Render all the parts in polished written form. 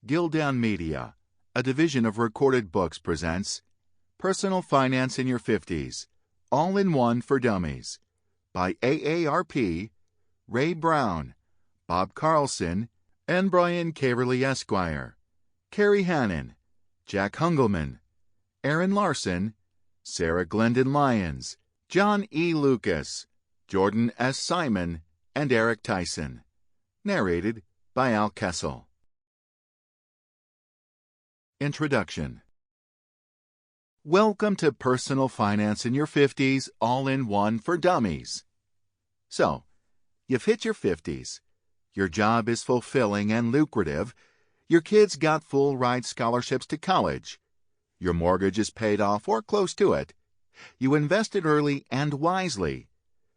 Gildan Media, a division of Recorded Books, presents Personal Finance in Your 50s, All-in-One for Dummies, by AARP, Ray Brown, Bob Carlson, and Brian Caverly Esquire, Carrie Hannon, Jack Hungelman, Aaron Larson, Sarah Glendon Lyons, John E. Lucas, Jordan S. Simon, and Eric Tyson. Narrated by Al Kessel. Introduction. Welcome to Personal Finance in Your 50s, All-in-One for Dummies. So, you've hit your 50s. Your job is fulfilling and lucrative. Your kids got full-ride scholarships to college. Your mortgage is paid off or close to it. You invested early and wisely.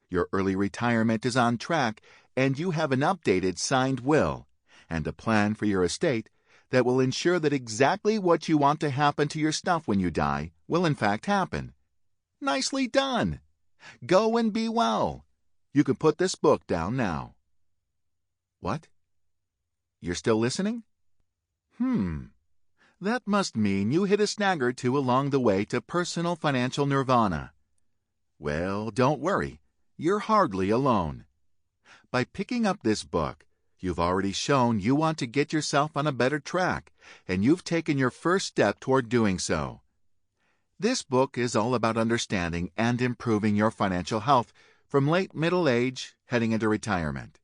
Your early retirement is on track, and you have an updated signed will and a plan for your estate that will ensure that exactly what you want to happen to your stuff when you die will in fact happen. Nicely done! Go and be well. You can put this book down now. What? You're still listening? That must mean you hit a snag or two along the way to personal financial nirvana. Well, don't worry. You're hardly alone. By picking up this book, you've already shown you want to get yourself on a better track, and you've taken your first step toward doing so. This book is all about understanding and improving your financial health from late middle age heading into retirement.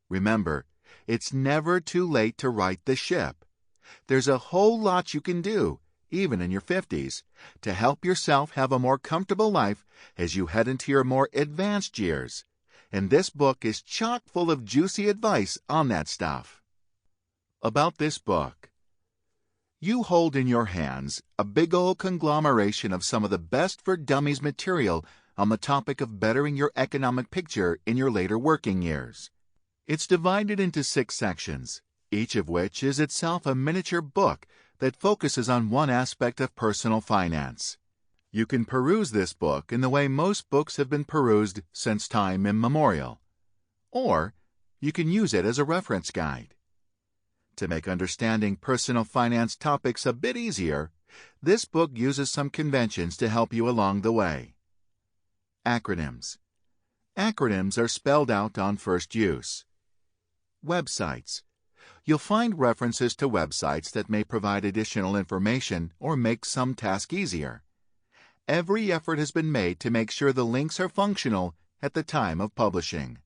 Remember, it's never too late to right the ship. There's a whole lot you can do, even in your 50s, to help yourself have a more comfortable life as you head into your more advanced years. And this book is chock full of juicy advice on that stuff. About this book. You hold in your hands a big old conglomeration of some of the best for dummies material on the topic of bettering your economic picture in your later working years. It's divided into 6 sections, each of which is itself a miniature book that focuses on one aspect of personal finance. You can peruse this book in the way most books have been perused since time immemorial, or you can use it as a reference guide. To make understanding personal finance topics a bit easier, this book uses some conventions to help you along the way. Acronyms. Acronyms are spelled out on first use. Websites. You'll find references to websites that may provide additional information or make some task easier. Every effort has been made to make sure the links are functional at the time of publishing.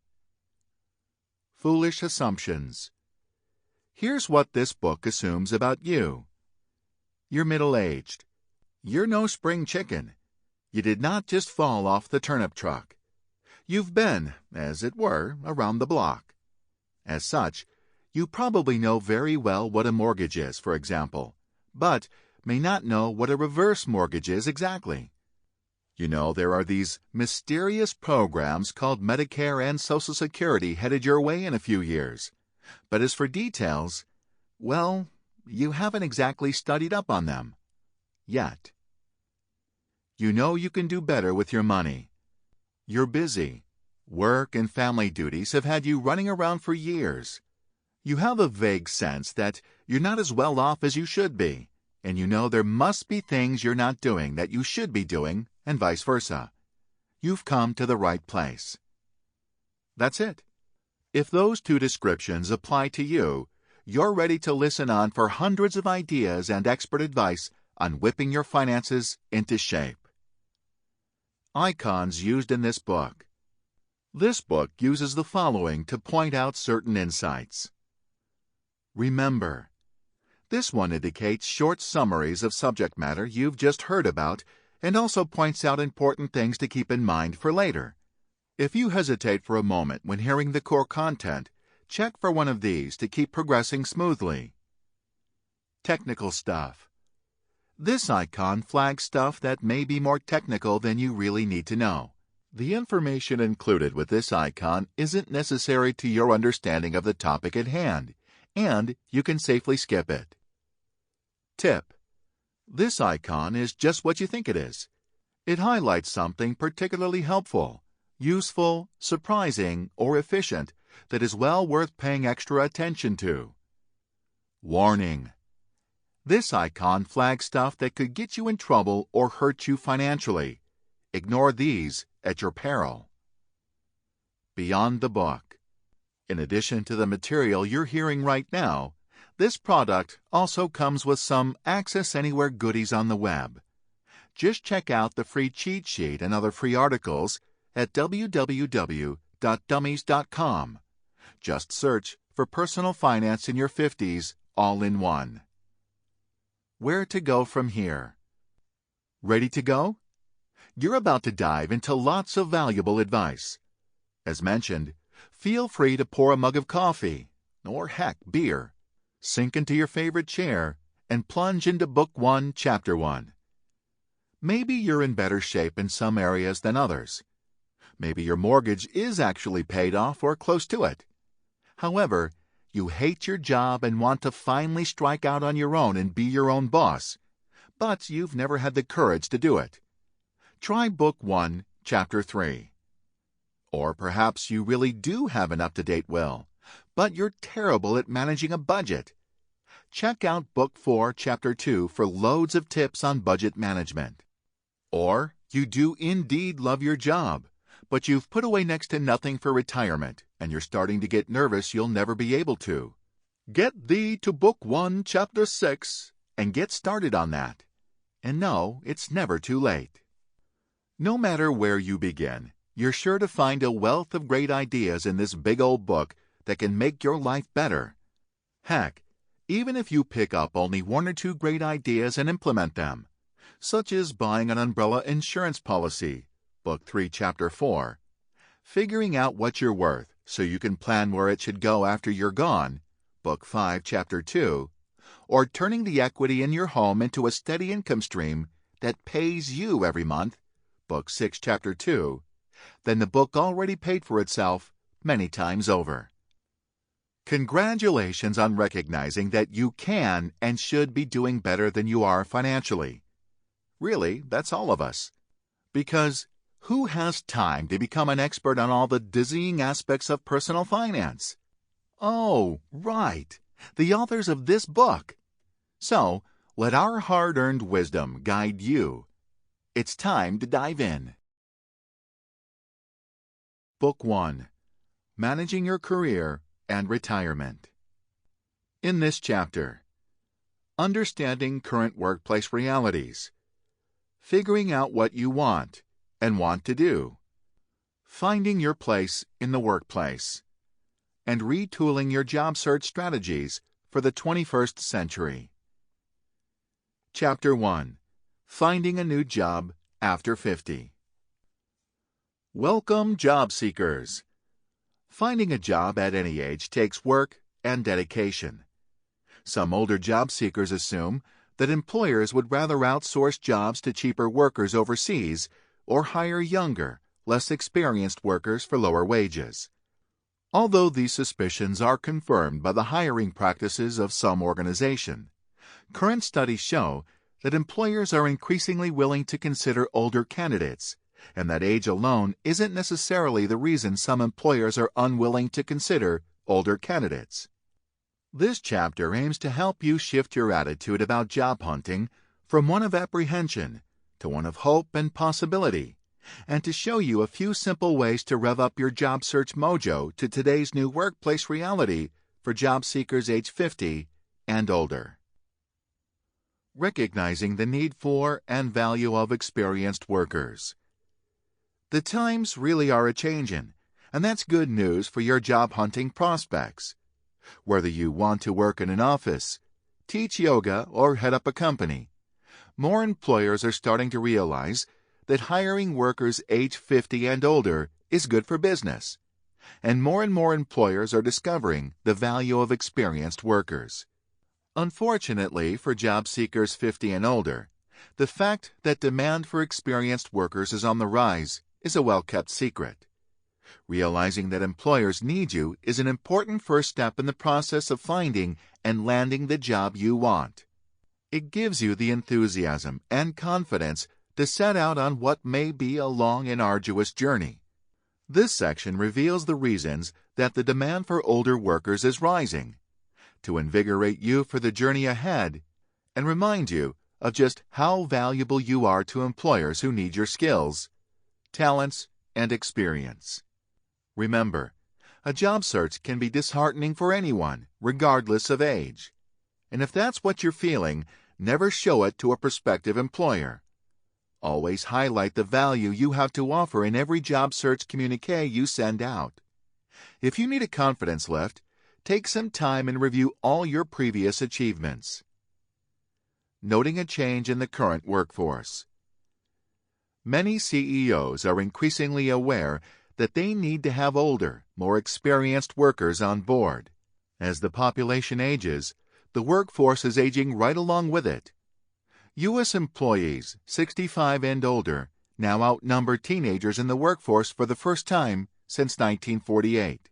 Foolish assumptions. Here's what this book assumes about you. You're middle-aged. You're no spring chicken. You did not just fall off the turnip truck. You've been, as it were, around the block. As such, you probably know very well what a mortgage is, for example, but may not know what a reverse mortgage is exactly. You know there are these mysterious programs called Medicare and Social Security headed your way in a few years. But as for details, well, you haven't exactly studied up on them. Yet. You know you can do better with your money. You're busy. Work and family duties have had you running around for years. You have a vague sense that you're not as well off as you should be, and you know there must be things you're not doing that you should be doing, and vice versa. You've come to the right place. That's it. If those 2 descriptions apply to you, you're ready to listen on for hundreds of ideas and expert advice on whipping your finances into shape. Icons used in this book. This book uses the following to point out certain insights. Remember. This one indicates short summaries of subject matter you've just heard about and also points out important things to keep in mind for later. If you hesitate for a moment when hearing the core content, check for one of these to keep progressing smoothly. Technical stuff. This icon flags stuff that may be more technical than you really need to know. The information included with this icon isn't necessary to your understanding of the topic at hand, and you can safely skip it. Tip. This icon is just what you think it is. It highlights something particularly helpful, useful, surprising, or efficient that is well worth paying extra attention to. Warning: this icon flags stuff that could get you in trouble or hurt you financially. Ignore these at your peril. Beyond the book. In addition to the material you're hearing right now, this product also comes with some Access Anywhere goodies on the web. Just check out the free cheat sheet and other free articles at www.dummies.com. Just search for Personal Finance in Your 50s all in one. Where to go from here? Ready to go? You're about to dive into lots of valuable advice. As mentioned, feel free to pour a mug of coffee, or heck, beer, sink into your favorite chair, and plunge into Book 1, Chapter 1. Maybe you're in better shape in some areas than others. Maybe your mortgage is actually paid off or close to it. However, you hate your job and want to finally strike out on your own and be your own boss, but you've never had the courage to do it. Try Book 1, Chapter 3. Or perhaps you really do have an up-to-date will, but you're terrible at managing a budget. Check out Book 4, Chapter 2 for loads of tips on budget management. Or you do indeed love your job, but you've put away next to nothing for retirement, and you're starting to get nervous you'll never be able to. Get thee to Book 1, Chapter 6, and get started on that. And no, it's never too late. No matter where you begin, you're sure to find a wealth of great ideas in this big old book that can make your life better. Heck, even if you pick up only one or two great ideas and implement them, such as buying an umbrella insurance policy, Book 3, Chapter 4, figuring out what you're worth so you can plan where it should go after you're gone, Book 5, Chapter 2, or turning the equity in your home into a steady income stream that pays you every month, Book 6, Chapter 2, then the book already paid for itself many times over. Congratulations on recognizing that you can and should be doing better than you are financially. Really, that's all of us. Because who has time to become an expert on all the dizzying aspects of personal finance? Oh, right, the authors of this book. So, let our hard-earned wisdom guide you. It's time to dive in. Book 1. Managing Your Career and Retirement. In this chapter, understanding current workplace realities, figuring out what you want and want to do, finding your place in the workplace, and retooling your job search strategies for the 21st century. Chapter 1. Finding a New Job After 50. Welcome, job seekers. Finding a job at any age takes work and dedication. Some older job seekers assume that employers would rather outsource jobs to cheaper workers overseas or hire younger, less experienced workers for lower wages. Although these suspicions are confirmed by the hiring practices of some organization, current studies show that employers are increasingly willing to consider older candidates, and that age alone isn't necessarily the reason some employers are unwilling to consider older candidates. This chapter aims to help you shift your attitude about job hunting from one of apprehension to one of hope and possibility, and to show you a few simple ways to rev up your job search mojo to today's new workplace reality for job seekers age 50 and older. Recognizing the need for and value of experienced workers. The times really are a-changin', and that's good news for your job hunting prospects. Whether you want to work in an office, teach yoga, or head up a company, more employers are starting to realize that hiring workers age 50 and older is good for business, and more employers are discovering the value of experienced workers. Unfortunately for job seekers 50 and older, the fact that demand for experienced workers is on the rise is a well-kept secret. Realizing that employers need you is an important first step in the process of finding and landing the job you want. It gives you the enthusiasm and confidence to set out on what may be a long and arduous journey. This section reveals the reasons that the demand for older workers is rising. to invigorate you for the journey ahead and remind you of just how valuable you are to employers who need your skills, talents, and experience. Remember, a job search can be disheartening for anyone, regardless of age. And if that's what you're feeling, never show it to a prospective employer. Always highlight the value you have to offer in every job search communique you send out. If you need a confidence lift, take some time and review all your previous achievements. Noting a change in the current workforce. Many CEOs are increasingly aware that they need to have older, more experienced workers on board. As the population ages, the workforce is aging right along with it. U.S. employees 65 and older now outnumber teenagers in the workforce for the first time since 1948.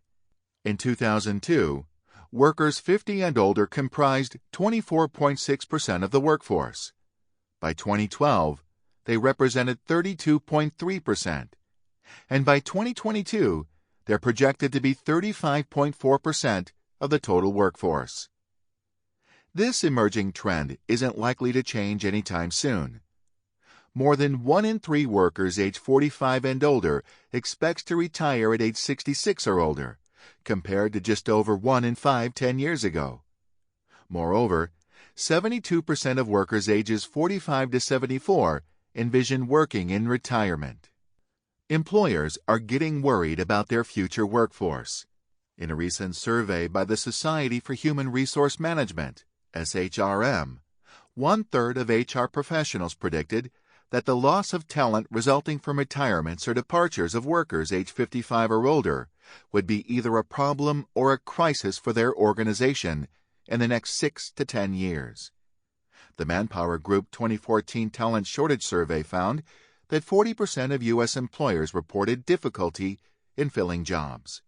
In 2002, workers 50 and older comprised 24.6% of the workforce. By 2012, they represented 32.3%. And by 2022, they're projected to be 35.4% of the total workforce. This emerging trend isn't likely to change anytime soon. More than 1 in 3 workers age 45 and older expects to retire at age 66 or older, compared to just over 1 in 5 10 years ago. Moreover, 72% of workers ages 45 to 74 envision working in retirement. Employers are getting worried about their future workforce. In a recent survey by the Society for Human Resource Management, SHRM, 1/3 of HR professionals predicted that the loss of talent resulting from retirements or departures of workers age 55 or older would be either a problem or a crisis for their organization in the next 6 to 10 years. The Manpower Group 2014 Talent Shortage Survey found that 40% of U.S. employers reported difficulty in filling jobs.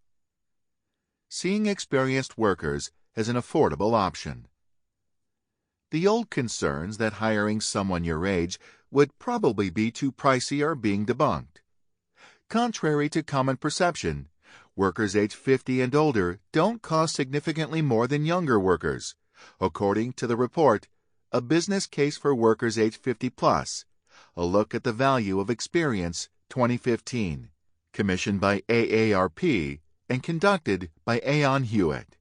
Seeing experienced workers as an affordable option. The old concerns that hiring someone your age would probably be too pricey are being debunked. Contrary to common perception, workers age 50 and older don't cost significantly more than younger workers, according to the report, A Business Case for Workers Age 50 Plus, a look at the value of experience 2015, commissioned by AARP and conducted by Aon Hewitt.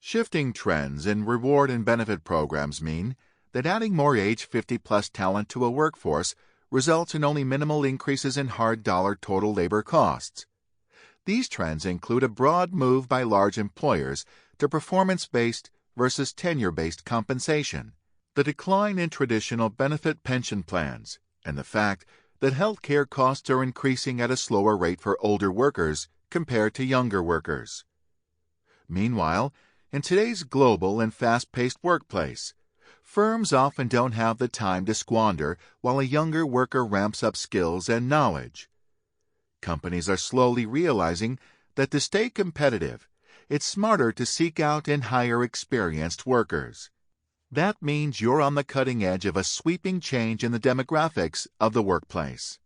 Shifting trends in reward and benefit programs mean that adding more age 50-plus talent to a workforce results in only minimal increases in hard dollar total labor costs. These trends include a broad move by large employers to performance-based versus tenure-based compensation, the decline in traditional benefit pension plans, and the fact that health care costs are increasing at a slower rate for older workers compared to younger workers. Meanwhile, in today's global and fast-paced workplace, firms often don't have the time to squander while a younger worker ramps up skills and knowledge. Companies are slowly realizing that to stay competitive, it's smarter to seek out and hire experienced workers. That means you're on the cutting edge of a sweeping change in the demographics of the workplace.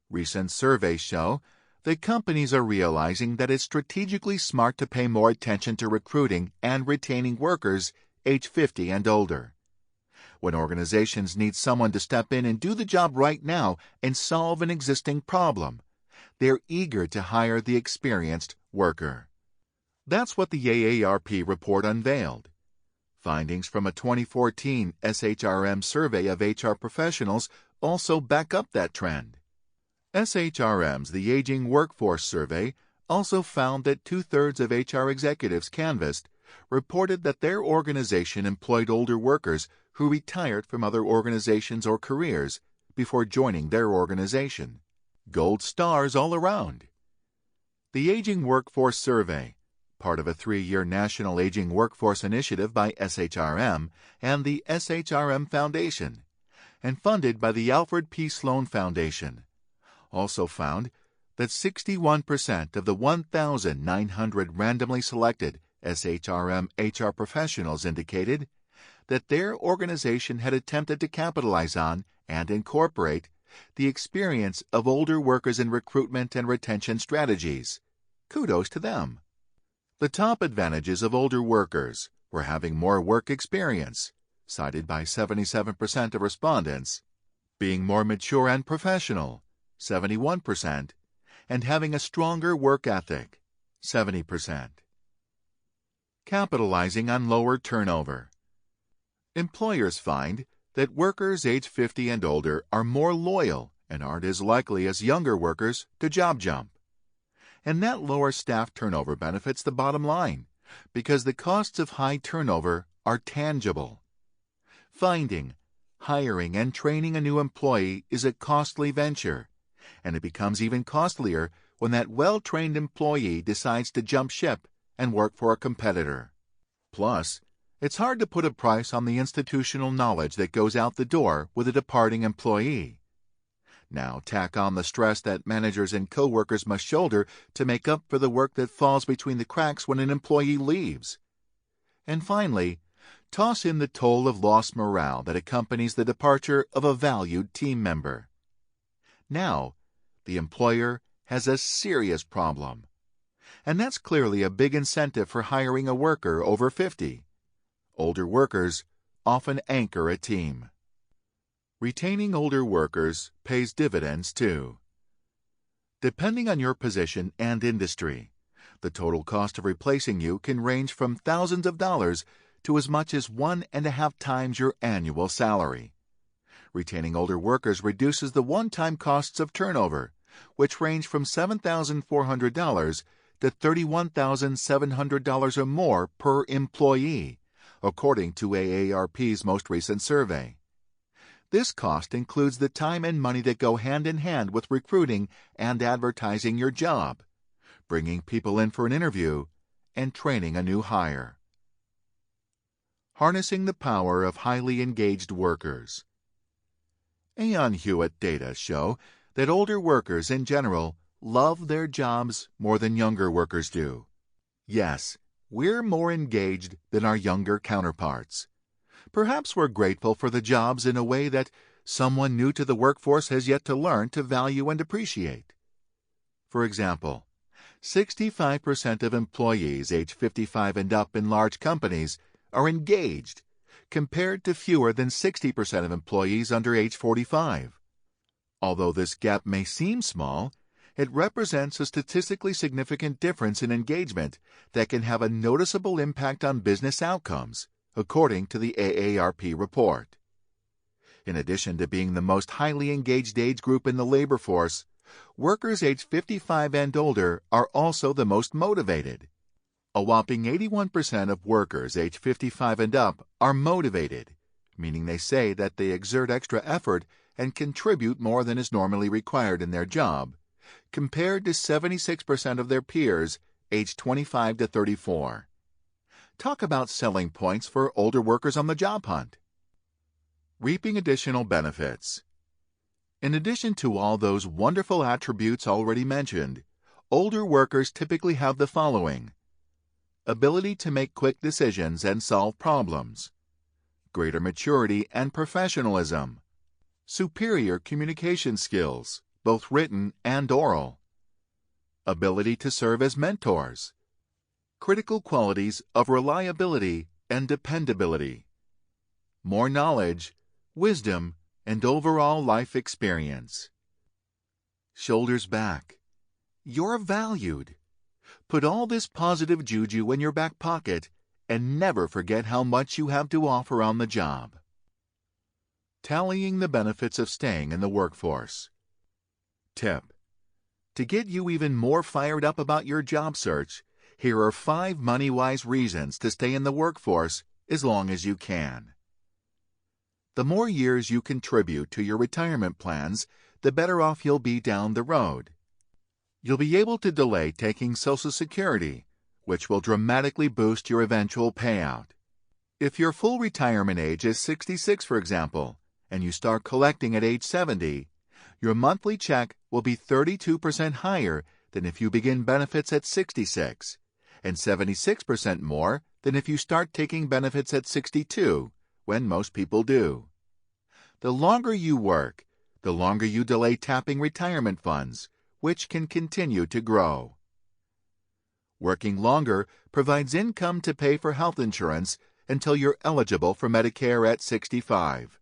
Recent surveys show that companies are realizing that it's strategically smart to pay more attention to recruiting and retaining workers age 50 and older. When organizations need someone to step in and do the job right now and solve an existing problem, they're eager to hire the experienced worker. That's what the AARP report unveiled. Findings from a 2014 SHRM survey of HR professionals also back up that trend. SHRM's The Aging Workforce Survey also found that 2/3 of HR executives canvassed reported that their organization employed older workers who retired from other organizations or careers before joining their organization. Gold stars all around. The Aging Workforce Survey, part of a 3-year National Aging Workforce Initiative by SHRM and the SHRM Foundation, and funded by the Alfred P. Sloan Foundation, also found that 61% of the 1,900 randomly selected SHRM HR professionals indicated that their organization had attempted to capitalize on and incorporate the experience of older workers in recruitment and retention strategies. Kudos to them. The top advantages of older workers were having more work experience, cited by 77% of respondents, being more mature and professional, 71%, and having a stronger work ethic, 70%. Capitalizing on lower turnover. Employers find that workers age 50 and older are more loyal and aren't as likely as younger workers to job jump. And that lower staff turnover benefits the bottom line because the costs of high turnover are tangible. Finding, hiring, and training a new employee is a costly venture, and it becomes even costlier when that well-trained employee decides to jump ship and work for a competitor. Plus, it's hard to put a price on the institutional knowledge that goes out the door with a departing employee. Now tack on the stress that managers and coworkers must shoulder to make up for the work that falls between the cracks when an employee leaves. And finally, toss in the toll of lost morale that accompanies the departure of a valued team member. Now, the employer has a serious problem. And that's clearly a big incentive for hiring a worker over 50. Older workers often anchor a team. Retaining older workers pays dividends too. Depending on your position and industry, the total cost of replacing you can range from thousands of dollars to as much as 1.5 times your annual salary. Retaining older workers reduces the one-time costs of turnover, which range from $7,400 to $31,700 or more per employee, according to AARP's most recent survey. This cost includes the time and money that go hand in hand with recruiting and advertising your job, bringing people in for an interview, and training a new hire. Harnessing the power of highly engaged workers. Aon Hewitt data show that older workers in general love their jobs more than younger workers do. Yes, we're more engaged than our younger counterparts. Perhaps we're grateful for the jobs in a way that someone new to the workforce has yet to learn to value and appreciate. For example, 65% of employees age 55 and up in large companies are engaged, compared to fewer than 60% of employees under age 45. Although this gap may seem small, it represents a statistically significant difference in engagement that can have a noticeable impact on business outcomes, according to the AARP report. In addition to being the most highly engaged age group in the labor force, workers aged 55 and older are also the most motivated. A whopping 81% of workers aged 55 and up are motivated, meaning they say that they exert extra effort and contribute more than is normally required in their job, compared to 76% of their peers aged 25 to 34. Talk about selling points for older workers on the job hunt. Reaping additional benefits. In addition to all those wonderful attributes already mentioned, older workers typically have the following: ability to make quick decisions and solve problems, greater maturity and professionalism, superior communication skills, both written and oral, ability to serve as mentors, critical qualities of reliability and dependability, more knowledge, wisdom, and overall life experience. Shoulders back. You're valued. Put all this positive juju in your back pocket and never forget how much you have to offer on the job. Tallying the benefits of staying in the workforce. Tip: to get you even more fired up about your job search, here are 5 money-wise reasons to stay in the workforce as long as you can. The more years you contribute to your retirement plans, the better off you'll be down the road. You'll be able to delay taking Social Security, which will dramatically boost your eventual payout. If your full retirement age is 66, for example, and you start collecting at age 70, your monthly check will be 32% higher than if you begin benefits at 66, and 76% more than if you start taking benefits at 62, when most people do. The longer you work, the longer you delay tapping retirement funds, which can continue to grow. Working longer provides income to pay for health insurance until you're eligible for Medicare at 65.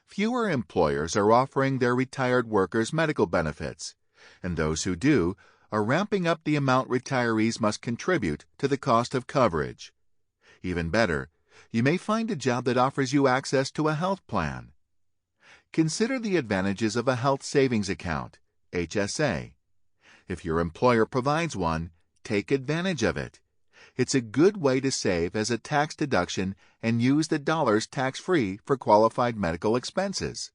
Fewer employers are offering their retired workers medical benefits, and those who do are ramping up the amount retirees must contribute to the cost of coverage. Even better, you may find a job that offers you access to a health plan. Consider the advantages of a health savings account, HSA. If your employer provides one, take advantage of it. It's a good way to save as a tax deduction and use the dollars tax-free for qualified medical expenses.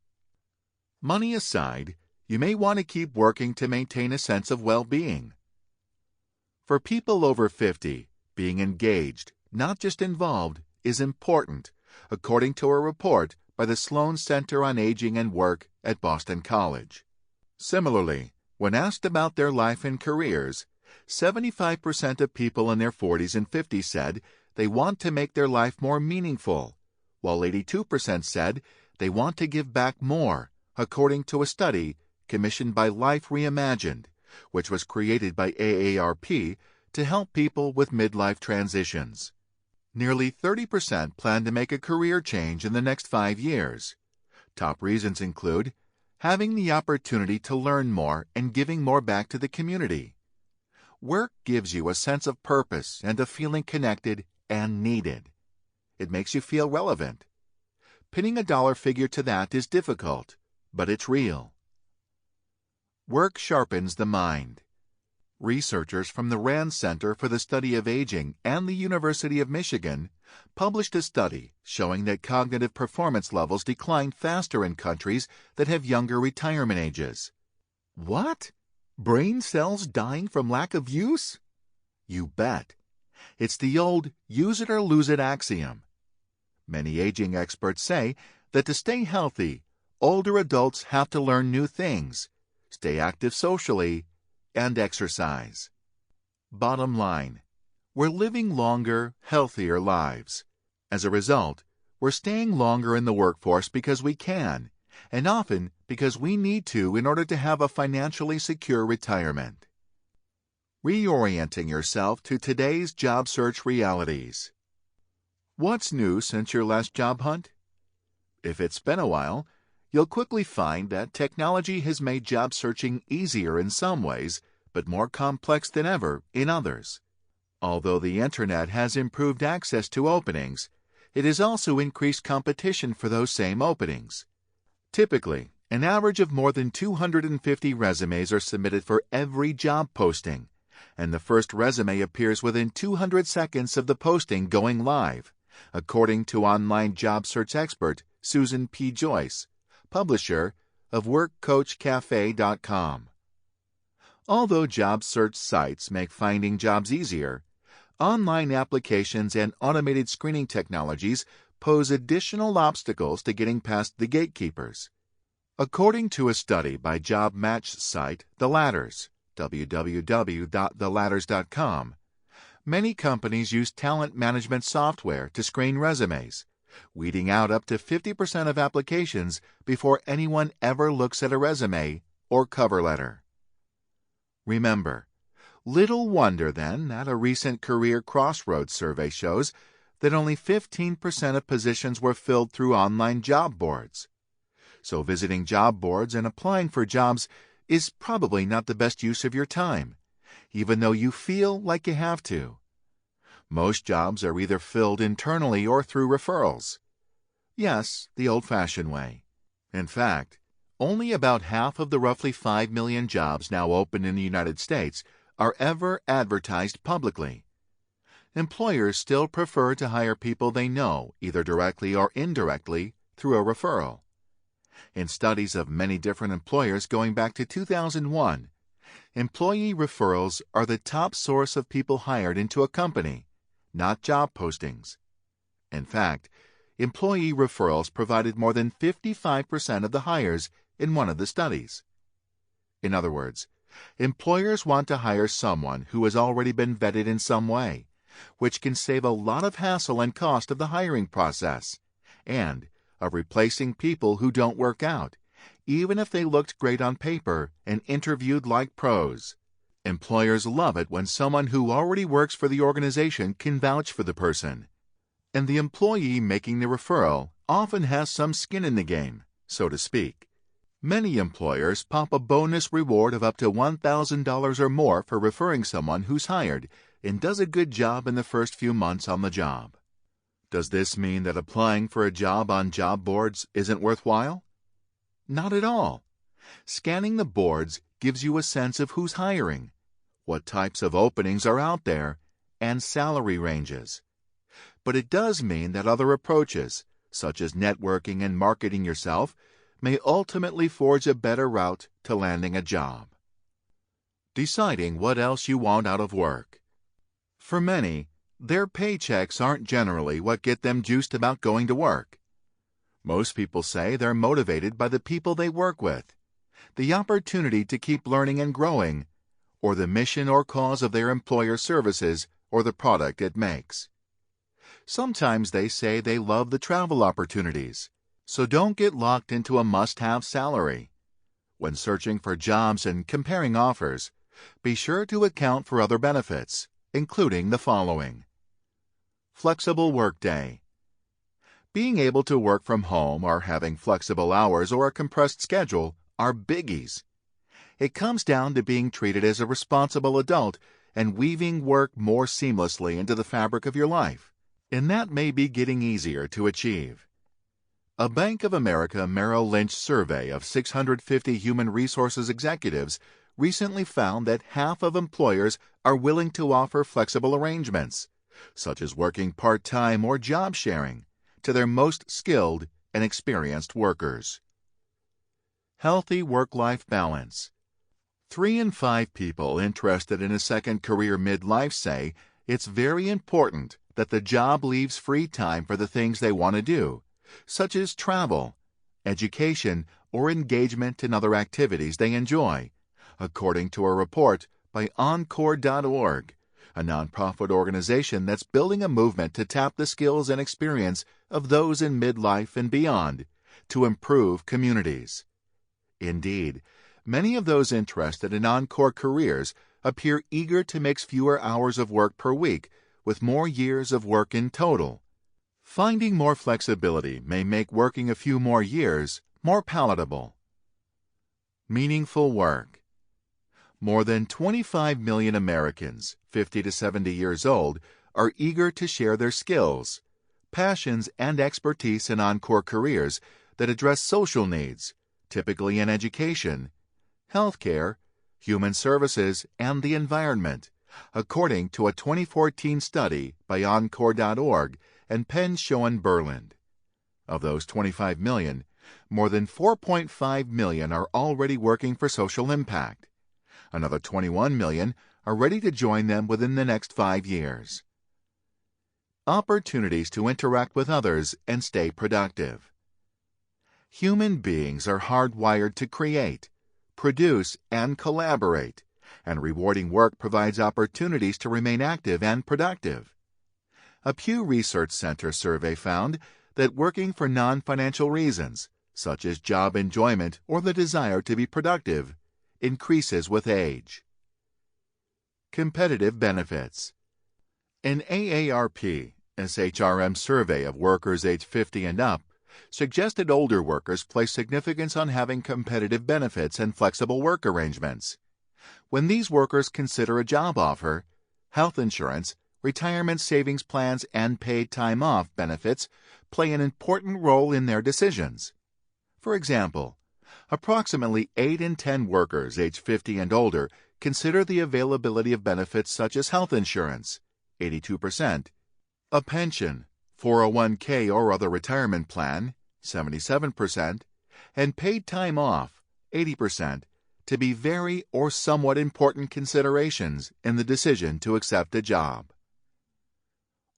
Money aside, you may want to keep working to maintain a sense of well-being. For people over 50, being engaged, not just involved, is important, according to a report by the Sloan Center on Aging and Work at Boston College. Similarly, when asked about their life and careers, 75% of people in their 40s and 50s said they want to make their life more meaningful, while 82% said they want to give back more, according to a study commissioned by Life Reimagined, which was created by AARP to help people with midlife transitions. Nearly 30% plan to make a career change in the next 5 years. Top reasons include having the opportunity to learn more and giving more back to the community. Work gives you a sense of purpose and of feeling connected and needed. It makes you feel relevant. Pinning a dollar figure to that is difficult, but it's real. Work sharpens the mind. Researchers from the Rand Center for the Study of Aging and the University of Michigan published a study showing that cognitive performance levels decline faster in countries that have younger retirement ages. What? Brain cells dying from lack of use? You bet. It's the old use it or lose it axiom. Many aging experts say that to stay healthy, older adults have to learn new things, stay active socially, and exercise. Bottom line, we're living longer, healthier lives. As a result, we're staying longer in the workforce because we can, and often because we need to in order to have a financially secure retirement. Reorienting yourself to today's job search realities. What's new since your last job hunt? If it's been a while, you'll quickly find that technology has made job searching easier in some ways, but more complex than ever in others. Although the Internet has improved access to openings, it has also increased competition for those same openings. Typically, an average of more than 250 resumes are submitted for every job posting, and the first resume appears within 200 seconds of the posting going live, according to online job search expert Susan P. Joyce, publisher of WorkCoachCafe.com. Although job search sites make finding jobs easier, online applications and automated screening technologies pose additional obstacles to getting past the gatekeepers. According to a study by job match site The Ladders, www.theladders.com, many companies use talent management software to screen resumes, weeding out up to 50% of applications before anyone ever looks at a resume or cover letter. Remember, little wonder then that a recent Career Crossroads survey shows that only 15% of positions were filled through online job boards. So visiting job boards and applying for jobs is probably not the best use of your time, even though you feel like you have to. Most jobs are either filled internally or through referrals. Yes, the old-fashioned way. In fact, only about half of the roughly 5 million jobs now open in the United States are ever advertised publicly. Employers still prefer to hire people they know, either directly or indirectly, through a referral. In studies of many different employers going back to 2001, employee referrals are the top source of people hired into a company, not job postings. In fact, employee referrals provided more than 55% of the hires in one of the studies. In other words, employers want to hire someone who has already been vetted in some way, which can save a lot of hassle and cost of the hiring process, and of replacing people who don't work out, even if they looked great on paper and interviewed like pros. Employers love it when someone who already works for the organization can vouch for the person. And the employee making the referral often has some skin in the game, so to speak. Many employers pop a bonus reward of up to $1,000 or more for referring someone who's hired and does a good job in the first few months on the job. Does this mean that applying for a job on job boards isn't worthwhile? Not at all. Scanning the boards gives you a sense of who's hiring, what types of openings are out there, and salary ranges. But it does mean that other approaches, such as networking and marketing yourself, may ultimately forge a better route to landing a job. Deciding what else you want out of work. For many, their paychecks aren't generally what get them juiced about going to work. Most people say they're motivated by the people they work with, the opportunity to keep learning and growing, or the mission or cause of their employer's services or the product it makes. Sometimes they say they love the travel opportunities, so don't get locked into a must-have salary. When searching for jobs and comparing offers, be sure to account for other benefits, including the following. Flexible workday. Being able to work from home or having flexible hours or a compressed schedule are biggies. It comes down to being treated as a responsible adult and weaving work more seamlessly into the fabric of your life, and that may be getting easier to achieve. A Bank of America Merrill Lynch survey of 650 human resources executives recently found that half of employers are willing to offer flexible arrangements, such as working part-time or job sharing, to their most skilled and experienced workers. Healthy work-life balance. 3 in 5 people interested in a second career midlife say it's very important that the job leaves free time for the things they want to do, such as travel, education, or engagement in other activities they enjoy, according to a report by Encore.org, a nonprofit organization that's building a movement to tap the skills and experience of those in midlife and beyond to improve communities. Indeed, many of those interested in Encore careers appear eager to mix fewer hours of work per week with more years of work in total. Finding more flexibility may make working a few more years more palatable. Meaningful work. More than 25 million Americans, 50 to 70 years old, are eager to share their skills, passions, and expertise in Encore careers that address social needs, typically in education, healthcare, human services, and the environment, according to a 2014 study by Encore.org and Penn Schoen Berland. Of those 25 million, more than 4.5 million are already working for social impact. Another 21 million are ready to join them within the next 5 years. Opportunities to interact with others and stay productive. Human beings are hardwired to create, produce, and collaborate, and rewarding work provides opportunities to remain active and productive. A Pew Research Center survey found that working for non-financial reasons, such as job enjoyment or the desire to be productive, increases with age. Competitive benefits. An AARP SHRM survey of workers age 50 and up suggested older workers place significance on having competitive benefits and flexible work arrangements. When these workers consider a job offer, health insurance, retirement savings plans, and paid time off benefits play an important role in their decisions. For example, approximately 8 in 10 workers age 50 and older consider the availability of benefits such as health insurance, 82%, a pension, 401k or other retirement plan, 77%, and paid time off, 80%, to be very or somewhat important considerations in the decision to accept a job.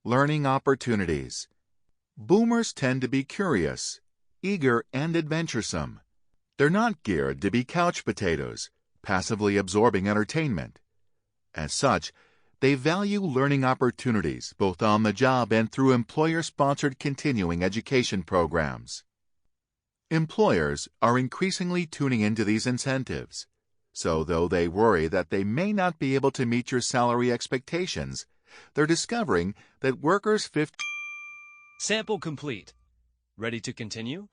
Learning opportunities. Boomers tend to be curious, eager, and adventuresome. They're not geared to be couch potatoes, passively absorbing entertainment. As such, they value learning opportunities both on the job and through employer-sponsored continuing education programs. Employers are increasingly tuning into these incentives. So though they worry that they may not be able to meet your salary expectations, they're discovering that workers 50. Sample complete. Ready to continue?